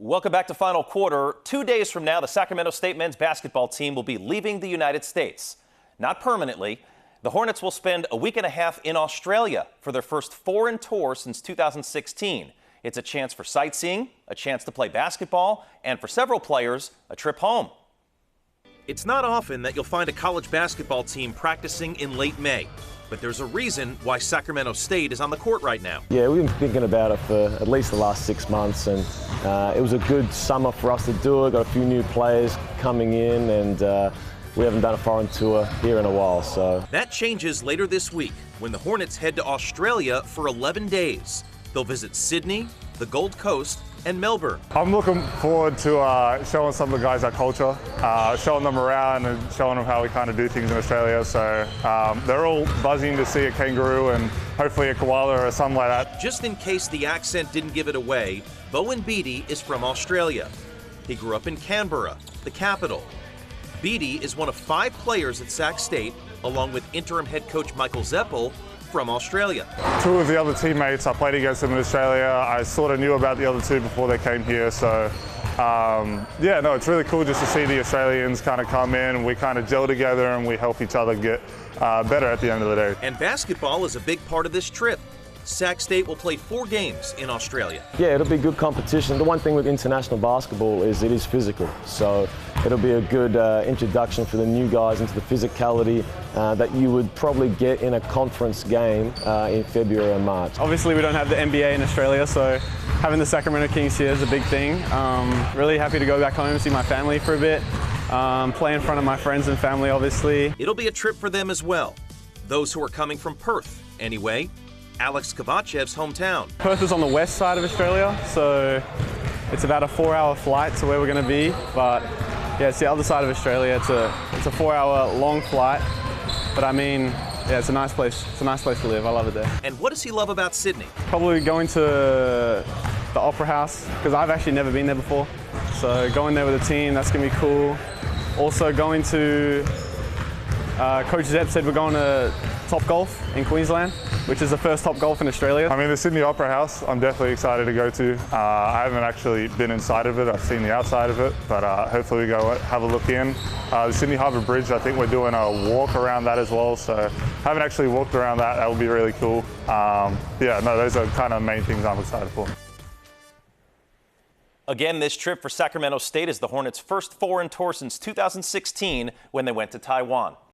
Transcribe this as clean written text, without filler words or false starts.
Welcome back to Final Quarter. 2 days from now, the Sacramento State men's basketball team will be leaving the United States. Not permanently. The Hornets will spend a week and a half in Australia for their first foreign tour since 2016. It's a chance for sightseeing, a chance to play basketball, and for several players, a trip home. It's not often that you'll find a college basketball team practicing in late May. But there's a reason why Sacramento State is on the court right now. Yeah, we've been thinking about it for at least the last 6 months, and it was a good summer for us to do it. Got a few new players coming in, and we haven't done a foreign tour here in a while. So that changes later this week when the Hornets head to Australia for 11 days. They'll visit Sydney, the Gold Coast, and Melbourne. I'm looking forward to showing some of the guys our culture, showing them around and showing them how we kind of do things in Australia. So they're all buzzing to see a kangaroo and hopefully a koala or something like that. Just in case the accent didn't give it away, Bowen Beatty is from Australia. He grew up in Canberra, the capital. Beatty is one of 5 players at Sac State, along with interim head coach Michael Zeppel, from Australia. 2 of the other teammates, I played against them in Australia. I sort of knew about the other 2 before they came here. So yeah, no, it's really cool just to see the Australians kind of come in. We kind of gel together and we help each other get better at the end of the day. And basketball is a big part of this trip. Sac State will play 4 games in Australia. Yeah, it'll be good competition. The one thing with international basketball is it is physical. So it'll be a good introduction for the new guys into the physicality that you would probably get in a conference game in February and March. Obviously, we don't have the NBA in Australia, so having the Sacramento Kings here is a big thing. Really happy to go back home and see my family for a bit, play in front of my friends and family, obviously. It'll be a trip for them as well. Those who are coming from Perth, anyway. Alex Kovachev's hometown. Perth is on the west side of Australia, so it's about a 4-hour flight to where we're going to be. But yeah, it's the other side of Australia. It's a 4-hour long flight, but I mean, yeah, it's a nice place. It's a nice place to live. I love it there. And what does he love about Sydney? Probably going to the Opera House, because I've actually never been there before. So going there with a team, that's going to be cool. Also going to, Coach Zepp said we're going to Top Golf in Queensland, which is the first Top Golf in Australia. I mean, the Sydney Opera House, I'm definitely excited to go to. I haven't actually been inside of it. I've seen the outside of it, but hopefully we go have a look in. The Sydney Harbour Bridge, I think we're doing a walk around that as well, so haven't actually walked around that. That would be really cool. Yeah, no, those are kind of main things I'm excited for. Again, this trip for Sacramento State is the Hornets' first foreign tour since 2016 when they went to Taiwan.